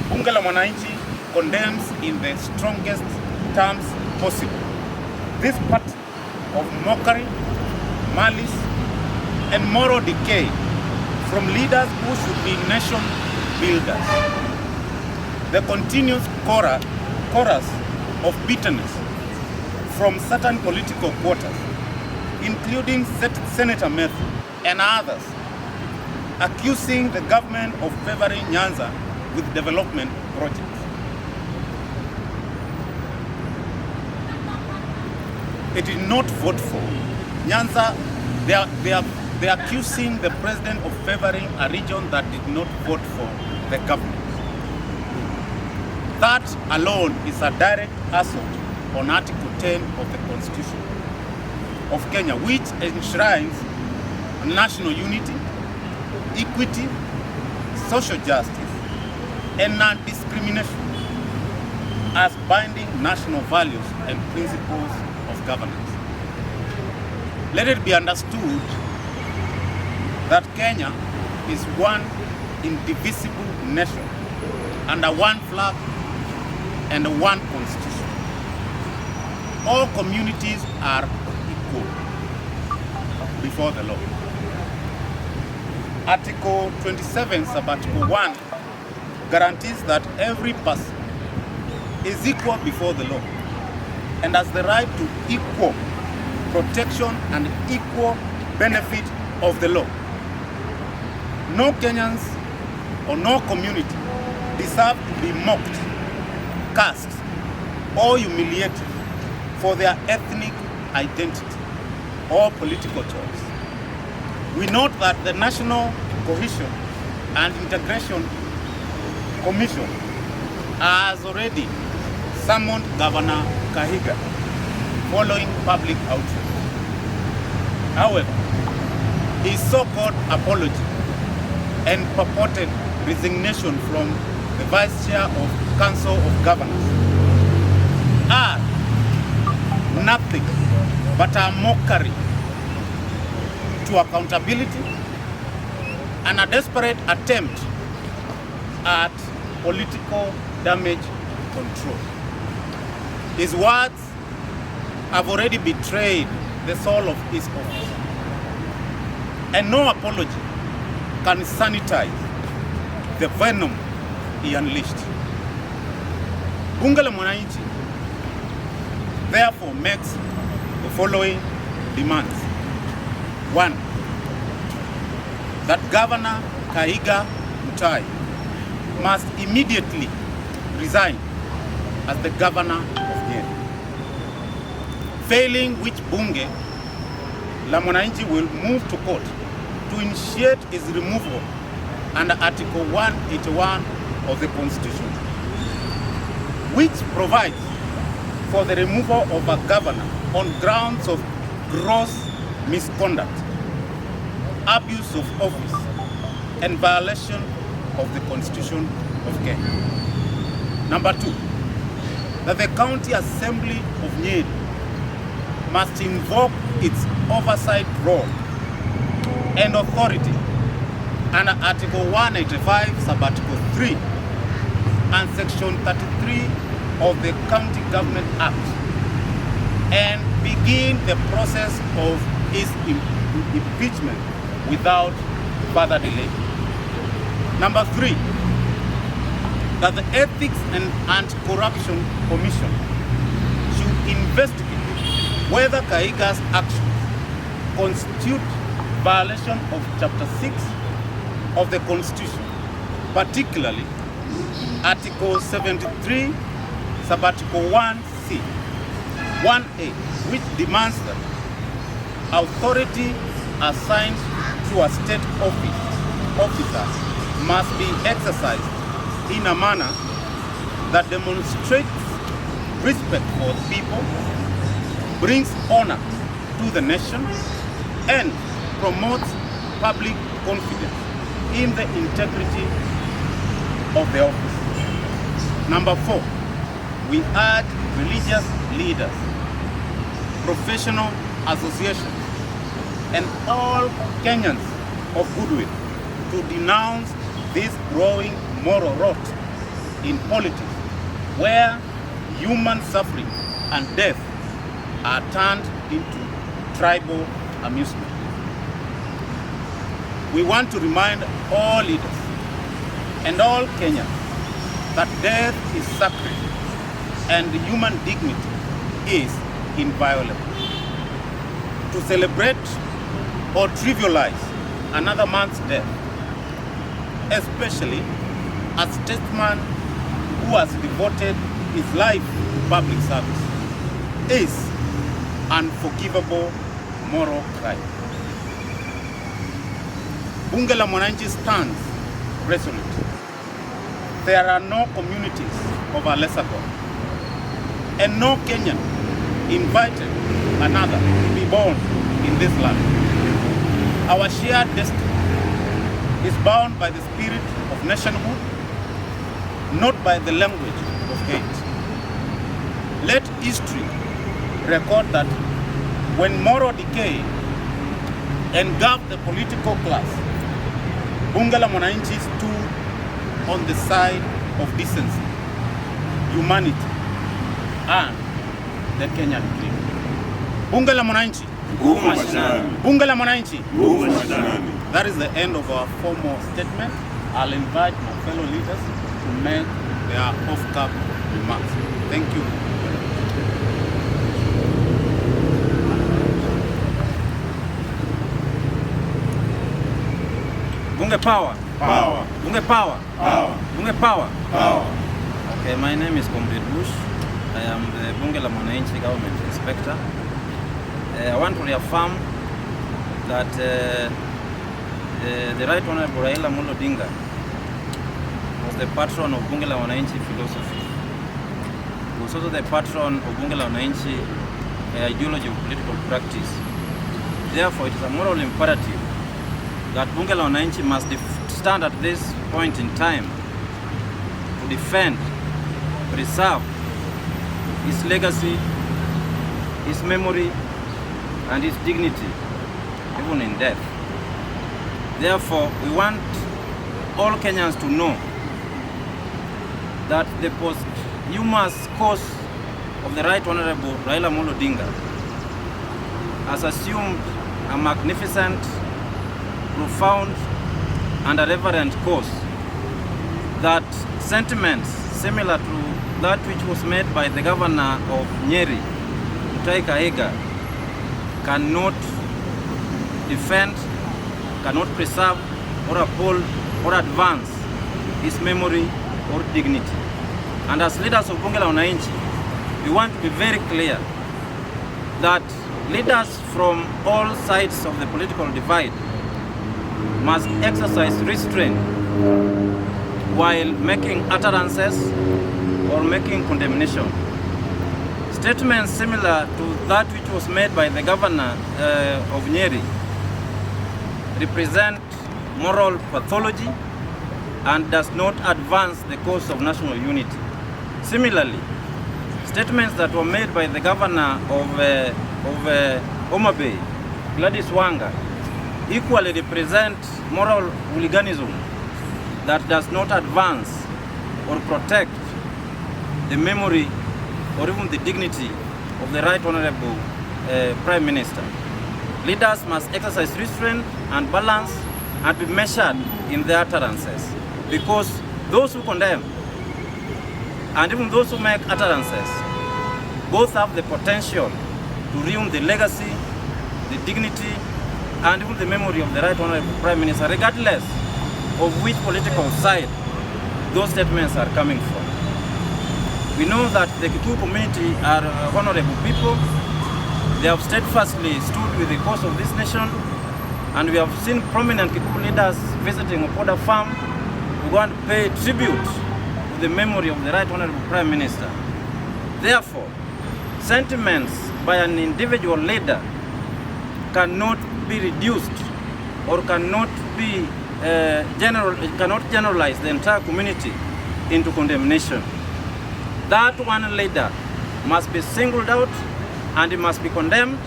Bunge la Mwananchi condemns in the strongest terms possible this pattern of mockery, malice, and moral decay from leaders who should be nation builders. The continuous chorus of bitterness from certain political quarters, including Senator Matthew and others, accusing the government of favoring Nyanza with development projects. It did not vote for Nyanza. They are accusing the president of favoring a region that did not vote for the government. That alone is a direct assault on Article 10 of the Constitution of Kenya, which enshrines national unity, equity, social justice, and non-discrimination as binding national values and principles of governance. Let it be understood that Kenya is one indivisible nation under one flag and one constitution. All communities are equal before the law. Article 27, Article 1 guarantees that every person is equal before the law and has the right to equal protection and equal benefit of the law. No Kenyans or no community deserve to be mocked, cursed, or humiliated for their ethnic identity or political choice. We note that the National Cohesion and Integration Commission has already summoned Governor Kahiga following public outrage. However, his so-called apology and purported resignation from the Vice Chair of Council of Governors are nothing but a mockery to accountability and a desperate attempt at political damage control. His words have already betrayed the soul of his office, and no apology can sanitize the venom he unleashed. Bunge la Mwananchi therefore makes the following demands. 1. That Governor Kahiga Mutahi must immediately resign as the governor of Nyeri. Failing which Bunge la Mwananchi will move to court to initiate his removal under Article 181 of the Constitution, which provides for the removal of a governor on grounds of gross misconduct, abuse of office, and violation of the Constitution of Kenya. Number 2, that the County Assembly of Nyeri must invoke its oversight role and authority under Article 185, Article 3, and Section 33 of the County Government Act, and begin the process of his impeachment without further delay. Number 3, that the Ethics and Anti-Corruption Commission should investigate whether Kahiga's actions constitute violation of Chapter 6 of the Constitution, particularly Article 73, Article 1C, 1A, which demands that authority assigned to a state officer must be exercised in a manner that demonstrates respect for the people, brings honor to the nation, and promotes public confidence in the integrity of the office. Number 4, we urge religious leaders, professional associations, and all Kenyans of goodwill to denounce this growing moral rot in politics where human suffering and death are turned into tribal amusement. We want to remind all leaders and all Kenyans that death is sacred and human dignity is inviolable. To celebrate or trivialize another man's death, especially a statesman who has devoted his life to public service, is unforgivable moral crime. Bunge la Mwananchi stands resolute. There are no communities of a lesser God, and no Kenyan invited another to be born in this land. Our shared destiny is bound by the spirit of nationhood, not by the language of hate. Let history record that when moral decay engulfed the political class, Bunge la Mwananchi stood on the side of decency, humanity, and the Kenyan dream. Bunge la Mwananchi. Bunge la Mwananchi. That is the end of our formal statement. I'll invite my fellow leaders to make their off-cup remarks. Thank you. Bunge power. Power. Bunge power. Power. Bunge power. Power. Okay, my name is Comrade Bush. I am the Bunge la Mwananchi Government Inspector. I want to reaffirm that the Right Honorable Raila Amolo Odinga was the patron of Bunge la Mwananchi philosophy. He was also the patron of Bunge la Mwananchi ideology of political practice. Therefore, it is a moral imperative that Bunge la Mwananchi must stand at this point in time to defend, preserve his legacy, his memory, and his dignity, even in death. Therefore, we want all Kenyans to know that the posthumous cause of the Right Honorable Raila Amolo Odinga has assumed a magnificent, profound, and a reverent cause, that sentiments similar to that which was made by the governor of Nyeri, Mutahi Kahiga, cannot defend, cannot preserve, or uphold, or advance his memory or dignity. And as leaders of Bunge la Mwananchi, we want to be very clear that leaders from all sides of the political divide must exercise restraint while making utterances or making condemnation. Statements similar to that which was made by the governor of Nyeri represent moral pathology and does not advance the cause of national unity. Similarly, statements that were made by the governor of Homa Bay, Gladys Wanga, equally represent moral hooliganism that does not advance or protect the memory or even the dignity of the Right Honorable Prime Minister. Leaders must exercise restraint and balance and be measured in their utterances, because those who condemn and even those who make utterances both have the potential to ruin the legacy, the dignity, and even the memory of the Right Honorable Prime Minister, regardless of which political side those statements are coming from. We know that the Kikuyu community are honorable people. They have steadfastly stood with the cause of this nation, and we have seen prominent Kikuyu leaders visiting Opoda Farm to go and pay tribute to the memory of the Right Honorable Prime Minister. Therefore, sentiments by an individual leader cannot be reduced or cannot be cannot generalize the entire community into condemnation. That one leader must be singled out, and he must be condemned,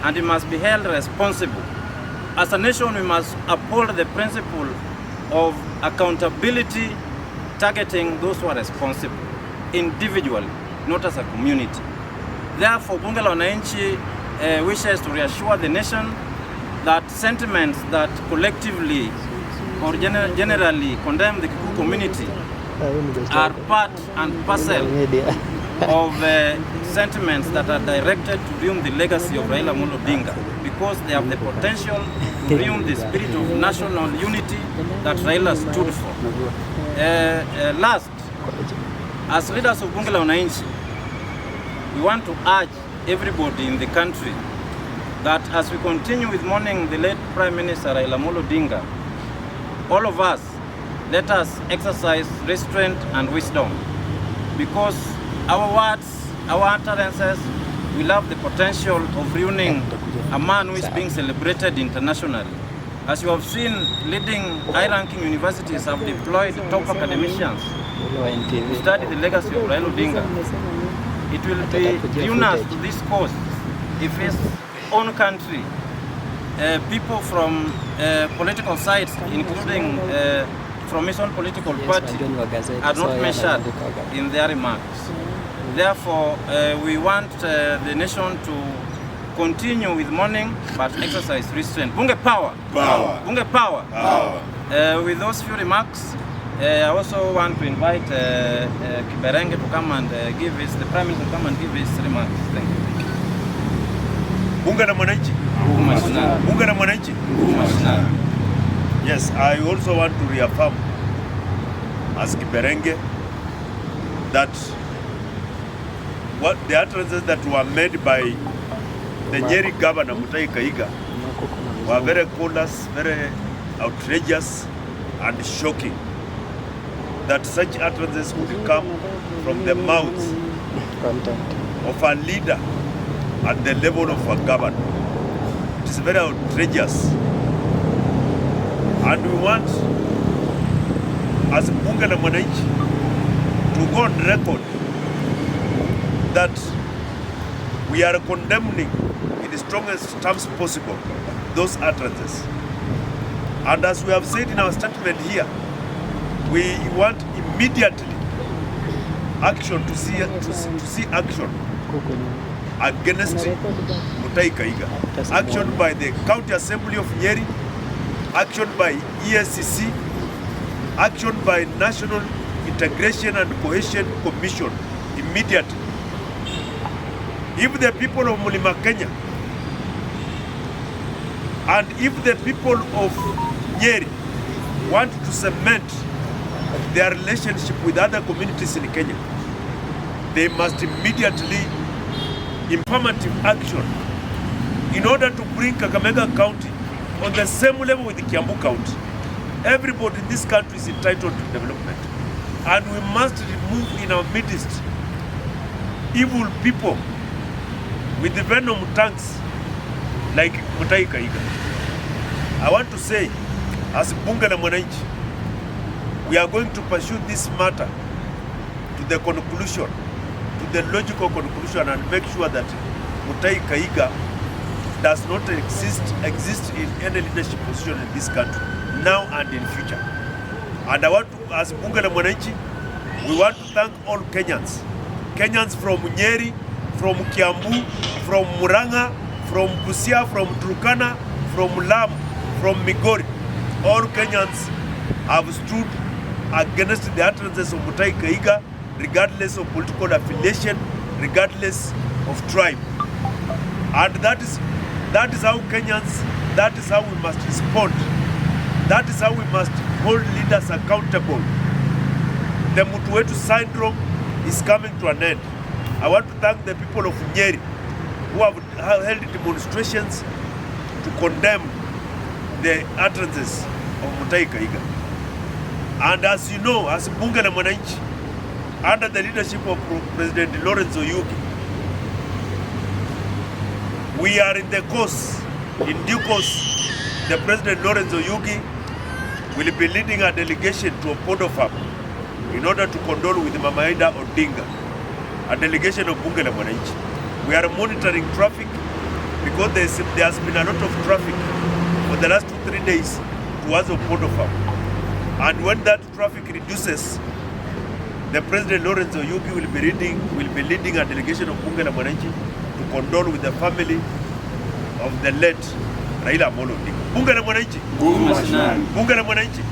and he must be held responsible. As a nation, we must uphold the principle of accountability targeting those who are responsible individually, not as a community. Therefore, Bunge la Wananchi wishes to reassure the nation that sentiments that collectively or generally condemn the Kikuyu community are part and parcel of sentiments that are directed to ruin the legacy of Raila Amolo Odinga, because they have the potential to ruin the spirit of national unity that Raila stood for. Last, as leaders of Bunge la Wananchi, we want to urge everybody in the country that as we continue with mourning the late Prime Minister Raila Amolo Odinga, all of us, let us exercise restraint and wisdom, because our words, our utterances will have the potential of ruining a man who is being celebrated internationally. As you have seen, leading high-ranking universities have deployed top academicians to study the legacy of Raila Odinga. It will be ruinous to this cause if his own country, people from political sides, including from his own political party, are not mentioned in their remarks. Therefore, we want the nation to continue with mourning but exercise restraint. Bunge power! Power! Bunge power! Power! With those few remarks, I also want to invite Kiberenge to come and the Prime Minister to come and give his remarks. Thank you. Bunge la Mwananchi. Bunge la Mwananchi. Yes, I also want to reaffirm as Kiberenge that what the utterances that were made by the Nyeri Governor Mutahi Kahiga were very callous, very outrageous and shocking. That such utterances would come from the mouth of a leader at the level of a governor. It is very outrageous. And we want, as Bunge la Mwananchi, to go on record that we are condemning in the strongest terms possible those utterances. And as we have said in our statement here, we want immediately action to see action against Mutahi Kahiga. Action by the County Assembly of Nyeri, action by ESCC, action by National Integration and Cohesion Commission immediately. If the people of Mlima Kenya and if the people of Nyeri want to cement their relationship with other communities in Kenya, they must immediately implementive action in order to bring Kakamega County on the same level with the Kiambu County. Everybody in this country is entitled to development, and we must remove in our midst evil people with the venom tanks like Mutahi Kahiga. I want to say, as Bunge la Mwananchi, we are going to pursue this matter to the conclusion, to the logical conclusion, and make sure that Mutahi Kahiga does not exist in any leadership position in this country, now and in future. And I want to, as Bunge la Mwananchi, we want to thank all Kenyans. Kenyans from Nyeri, from Kiambu, from Murang'a, from Busia, from Turkana, from Lamu, from Migori. All Kenyans have stood against the utterances of Mutahi Kahiga, regardless of political affiliation, regardless of tribe. And that is how Kenyans, that is how we must respond. That is how we must hold leaders accountable. The Mutuwetu syndrome is coming to an end. I want to thank the people of Nyeri who have held demonstrations to condemn the utterances of Mutahi Kahiga. And as you know, as Bunge la Mwananchi, under the leadership of President Lawrence Oyugi, we are in the course, in due course, the President Lawrence Oyugi will be leading a delegation to Opondo Farm in order to condole with Mama Ida Odinga, a delegation of Bunge la Mwananchi. We are monitoring traffic because there has been a lot of traffic for the last 2-3 days towards Opondo Farm. And when that traffic reduces, the President Lawrence Oyugi will be leading a delegation of Bunge la Mwananchi to condole with the family of the late Raila Amolo Odinga. Bunge la Mwananchi. Bunge la Mwananchi.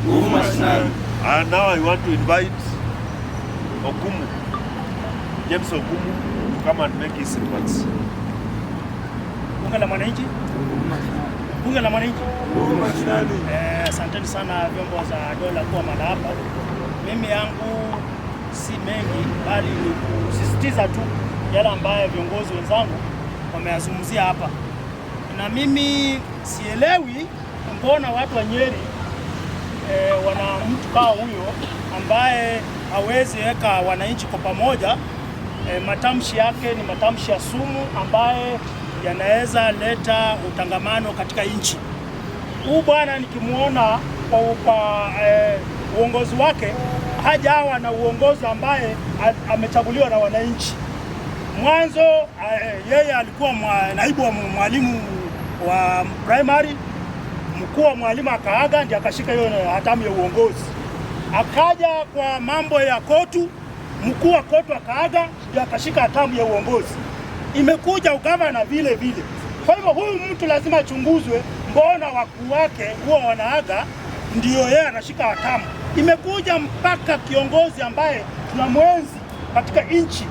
And now I want to invite Okumu, James Okumu, to come and make his remarks. Bunge la Mwananchi. Bunge la Mwananchi. Asanteni sana vyombo za dola kuwa mahali hapa. Mimi yangu si mengi, bali ni kusisitiza tu yale ambayo viongozi wenzangu wameyazungumzia hapa. Na mimi sielewi mbona watu wa Nyeri wana mtu kama huyo ambaye hawezi weka wananchi kwa pamoja. Matamshi yake ni matamshi ya sumu ambaye yanaweza leta utangamano katika nchi. Huyu bwana nikimuona kwa uongozi wake hajawa na uongozi ambaye amechaguliwa na wananchi. Mwanzo yeye alikuwa naibu wa mwalimu wa primary, mkuu wa mwalimu Kahiga ndiye akashika hiyo hatamu ya uongozi. Akaja kwa mambo ya kotu, mkuu wa kotu wa Kahiga ndiye akashika hatamu ya uongozi. Imekuja ugavana vile vile. Kwa hivyo huyu mtu lazima achunguzwe, mbona wakuu wake huwa wanaaga ndio yeye anashika hatamu. Imekuja mpaka kiongozi ambaye tunamwenzi katika nchi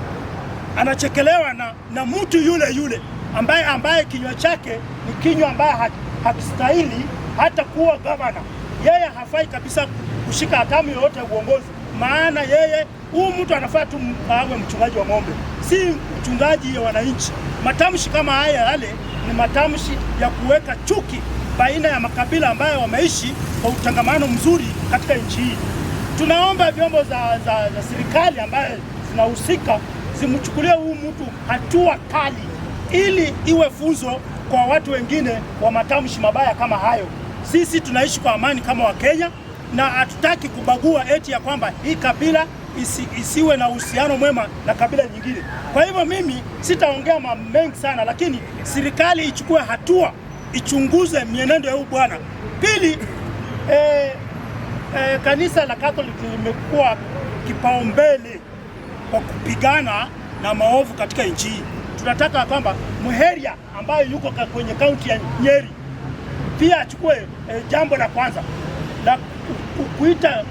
anachekelewa na mtu yule ambaye kinywa chake ni kinywa ambaye hakistahili hata kuwa gavana. Yeye hafai kabisa kushika hatamu yoyote ya uongozi, maana yeye huyu mtu anafaa tu awe mchungaji wa ng'ombe, si mchungaji wa wananchi. Matamshi kama haya yale ni matamshi ya kuweka chuki baina ya makabila ambayo wameishi kwa utangamano mzuri katika nchi hii. Tunaomba vyombo za serikali ambaye zinahusika zimchukulie huyu mtu hatua kali ili iwe funzo kwa watu wengine wa matamshi mabaya kama hayo. Sisi tunaishi kwa amani kama Wakenya na hatutaki kubagua eti ya kwamba hii kabila isiwe na uhusiano mwema na kabila nyingine. Kwa hivyo mimi sitaongea mengi sana, lakini serikali ichukue hatua, ichunguze mienendo ya huyu bwana. Pili, kanisa la Catholic limekuwa kipaumbele kwa kupigana na maovu katika nchi hii. Tunataka kwamba Muheria ambayo yuko kwenye kaunti ya Nyeri pia achukue jambo la kwanza la kuita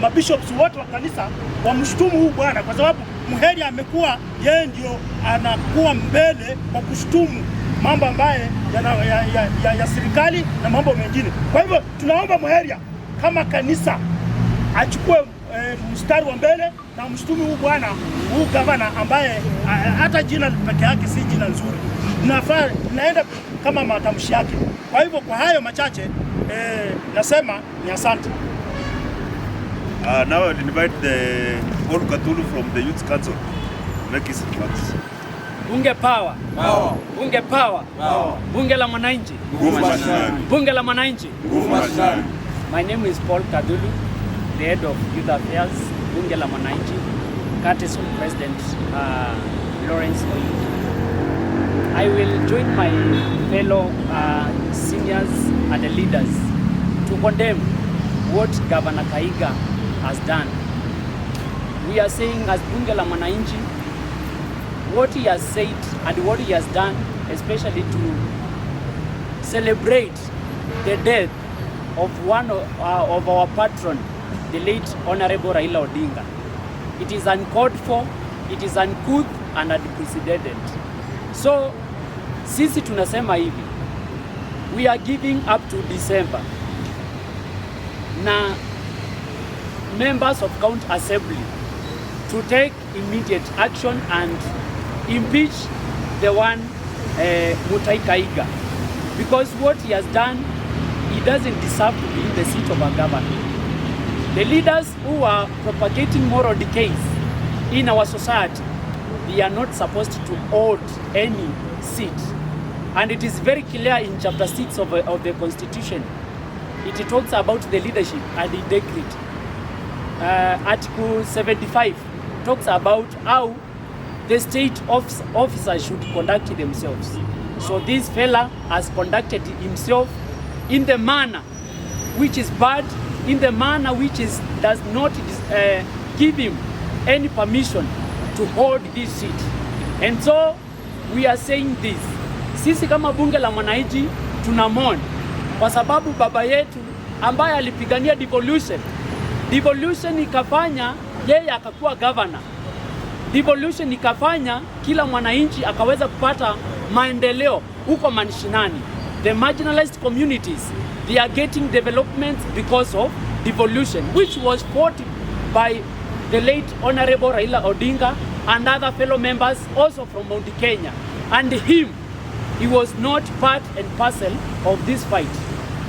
mabishops wote wa kanisa wamshtumu huyu bwana, kwa sababu Muheria amekuwa yeye ndio anakuwa mbele kwa kushtumu mambo ambaye ya serikali na mambo mengine. Kwa hivyo tunaomba Muheria kama kanisa achukue mstari wa mbele na mshtumu huyu bwana, huyu gavana ambaye hata jina peke yake si jina nzuri. Naenda kama matamshi yake. Kwa hivyo kwa hayo machache nasema ni asante. Now I'll invite the Paul Katulu from the Youth Council to make his remarks. Bunge power. Power. Bunge power. Power. Bunge la Mwananchi. Bunge la Mwananchi. My name is Paul Katulu, the head of Youth Affairs, Bunge la Mwananchi, courtesy of President Lawrence Oyugi. I will join my fellow seniors and leaders to condemn what Governor Kahiga has done. We are saying as Bunge la Mwananchi, what he has said and what he has done, especially to celebrate the death of one of our patron, the late Honorable Raila Odinga. It is uncalled for, it is uncouth and unprecedented. So, sisi tunasema hivi, we are giving up to December. Na members of County Assembly to take immediate action and impeach the one Mutahi Kahiga, because what he has done, he doesn't deserve to be in the seat of a governor. The leaders who are propagating moral decays in our society, they are not supposed to hold any seat. And it is very clear in chapter 6 of the Constitution. It talks about the leadership and integrity. Article 75 talks about how the state officers should conduct themselves. So this fella has conducted himself in the manner which is bad, in the manner which does not give him any permission to hold this seat. And so we are saying this. Sisi kama bunge la Mwananchi tunamon kwa sababu baba yetu ambaye alipigania devolution ikafanya yeye akakuwa governor. Devolution ikafanya kila mwananchi akaweza kupata maendeleo huko mashinani. The marginalized communities, they are getting development because of devolution, which was fought by the late Honorable Raila Odinga and other fellow members also from Mount Kenya. And he was not part and parcel of this fight.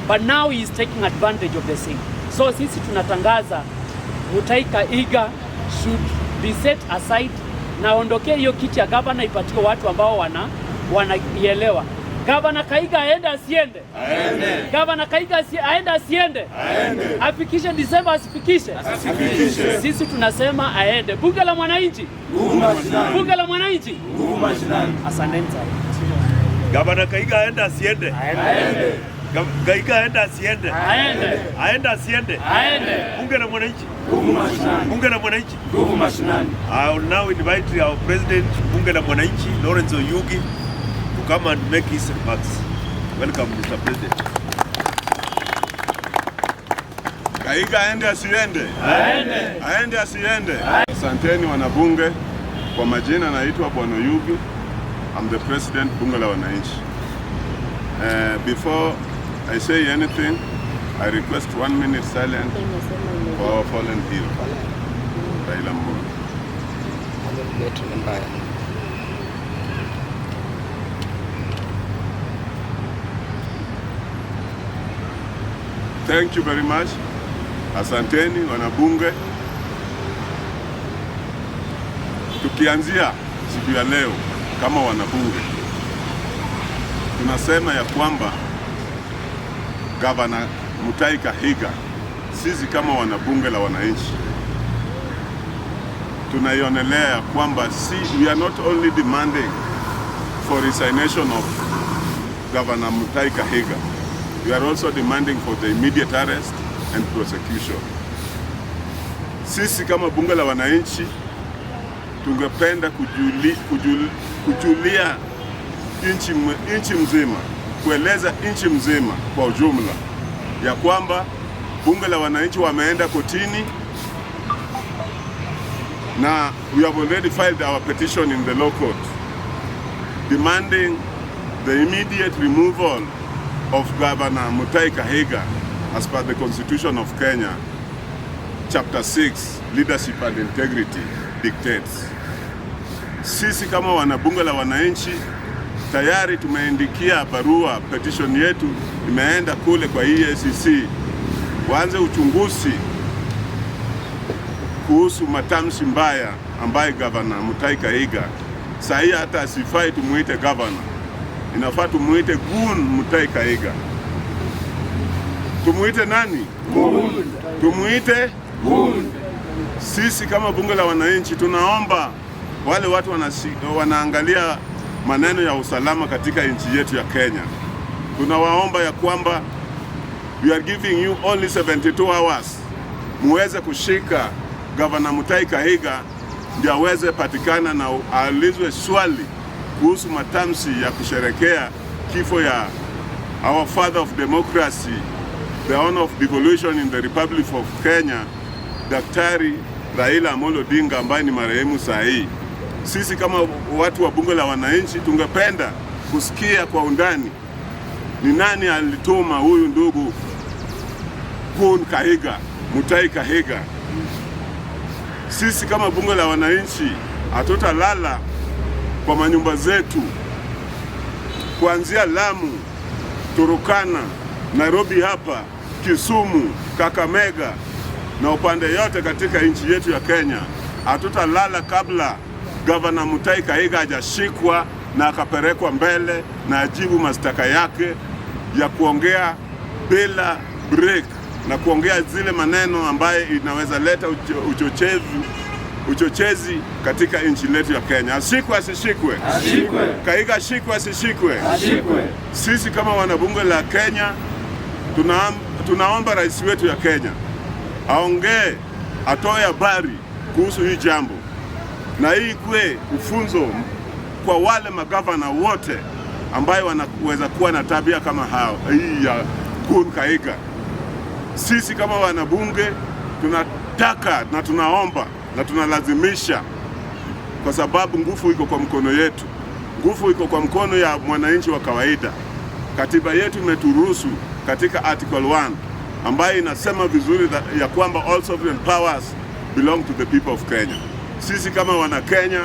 But now he is taking advantage of the same. So sisi tunatangaza Mutahi Kahiga should be set aside na ondokee hiyo kiti ya governor ipatiwe watu ambao wanaielewa. Governor Kahiga aende asiende? Aende. Governor Kahiga aende asiende? Aende. Afikishe December asifikishe? Asifikishe. Sisi tunasema aende. Bunge la Mwananchi? Nguvu mashinani. Bunge la Mwananchi? Nguvu mashinani. Asanteni sana. Governor Kahiga aende asiende? Aende. Kahiga aende asiende? Aende. Aende asiende? Aende. Bunge la Mwananchi? Nguvu mashinani. Bunge la Mwananchi? Nguvu mashinani. I will now invite our president, Bunge la Mwananchi, Lawrence Oyugi, to come and make his remarks. Welcome, Mr. President. Kahiga aende asiende? Aende. Aende asiende? Asanteni wanabunge. Kwa majina naitwa Bwana Oyugi. I'm the president Bunge la Wananchi. Before I say anything, I request 1 minute silence for our fallen hero, Raila Amolo. Thank you very much. Asanteni wanabunge. Tukianzia siku ya leo kama wanabunge, tunasema ya kwamba Governor Mutahi Kahiga, sisi kama wanabunge la wananchi tunaionelea ya kwamba we are not only demanding for resignation of Governor Mutahi Kahiga, we are also demanding for the immediate arrest and prosecution. Sisi kama bunge la wananchi tungependa kujulia nchi mzima, kueleza nchi mzima kwa ujumla ya kwamba bunge la wananchi wameenda kotini na we have already filed our petition in the law court demanding the immediate removal of Governor Mutahi Kahiga as per the Constitution of Kenya, Chapter 6, Leadership and Integrity dictates. Sisi kama wanabunge la wananchi tayari tumeandikia barua, petition yetu imeenda kule kwa EACC waanze uchunguzi kuhusu matamshi mbaya ambaye Governor Mutahi Kahiga, sahi hata asifai tumuite governor, inafaa tumuite Gun Mutahi Kahiga. Tumuite nani? Gun. Tumuite Gun. Sisi kama bunge la wananchi tunaomba wale watu wanaangalia maneno ya usalama katika nchi yetu ya Kenya, tunawaomba ya kwamba we are giving you only 72 hours muweze kushika Governor Mutahi Kahiga ndio aweze patikana na aulizwe swali kuhusu matamshi ya kusherekea kifo ya our father of democracy, the owner of devolution in the Republic of Kenya, Daktari Raila Amolo Odinga ambaye ni marehemu sahi. Sisi kama watu wa bunge la wananchi tungependa kusikia kwa undani ni nani alituma huyu ndugu Gun Kahiga, Mutahi Kahiga. Sisi kama bunge la wananchi hatutalala kwa manyumba zetu kuanzia Lamu, Turukana, Nairobi hapa, Kisumu, Kakamega na upande yote katika nchi yetu ya Kenya. Hatutalala kabla Governor Mutahi Kahiga hajashikwa na akapelekwa mbele na ajibu mashtaka yake ya kuongea bila break na kuongea zile maneno ambaye inaweza leta uchochezi katika nchi letu ya Kenya. Ashikwe asishikwe? Ashikwe. Kahiga ashikwe asishikwe? Ashikwe. Sisi kama wanabunge la Kenya tunaomba rais wetu ya Kenya aongee, atoe habari kuhusu hii jambo, na hii ikuwe ufunzo kwa wale magavana wote ambayo wanaweza kuwa na tabia kama hao hii ya Kahiga. Sisi kama wanabunge tunataka na tunaomba na tunalazimisha, kwa sababu nguvu iko kwa mkono yetu, nguvu iko kwa mkono ya mwananchi wa kawaida. Katiba yetu imeturuhusu katika article 1 ambayo inasema vizuri ya kwamba all sovereign powers belong to the people of Kenya. Sisi kama wana Kenya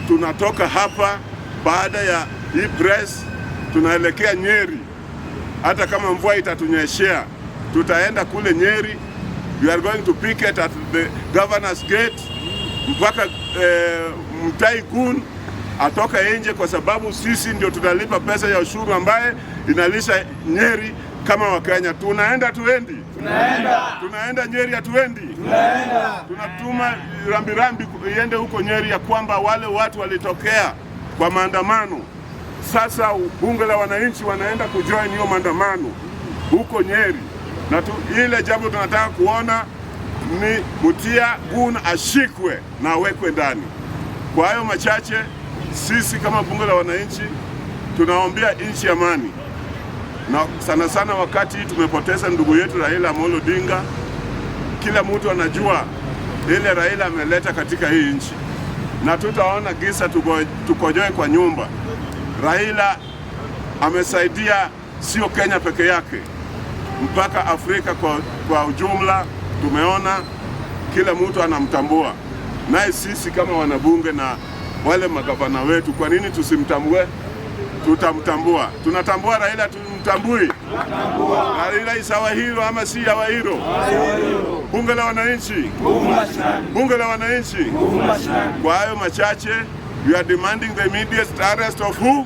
tunatoka hapa baada ya hii press, tunaelekea Nyeri. Hata kama mvua itatunyeshea, tutaenda kule Nyeri. We are going to picket at the governor's gate mpaka Mutahi atoka nje, kwa sababu sisi ndio tutalipa pesa ya ushuru ambaye inalisha Nyeri kama Wakenya. Tunaenda tuendi? Tunaenda Nyeri hatuendi? Tunatuma rambirambi iende huko Nyeri ya kwamba wale watu walitokea kwa maandamano, sasa bunge la wananchi wanaenda kujoin hiyo maandamano huko Nyeri, na ile jambo tunataka kuona ni Mutahi ashikwe na awekwe ndani. Kwa hayo machache, sisi kama bunge la wananchi tunaombea nchi amani, na sana sana wakati tumepoteza ndugu yetu Raila Amolo Odinga, kila mtu anajua ile Raila ameleta katika hii nchi, na tutaona gisa tukojoe kwa nyumba. Raila amesaidia sio Kenya peke yake, mpaka Afrika kwa ujumla. Tumeona kila mtu anamtambua, naye sisi kama wanabunge na wale magavana wetu, kwa nini tusimtambue? Tutamtambua. Tunatambua Raila, tumtambui Raila. Isawa hilo ama si yawa hilo? Bunge la wananchi, bunge la wananchi. Kwa hayo machache, we are demanding the immediate arrest of who?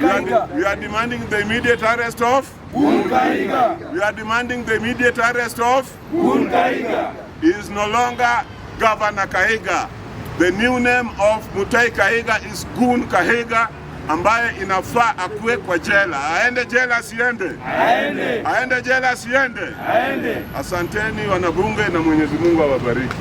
Kahiga. We are demanding the immediate arrest of Kahiga. We are demanding the immediate arrest of Kahiga. He is no longer Governor Kahiga. The new name of Mutahi Kahiga is Kahiga, ambaye inafaa akuwe kwa jela. Aende jela asiende? Aende jela asiende? Asanteni wanabunge, na Mwenyezi Mungu awabariki.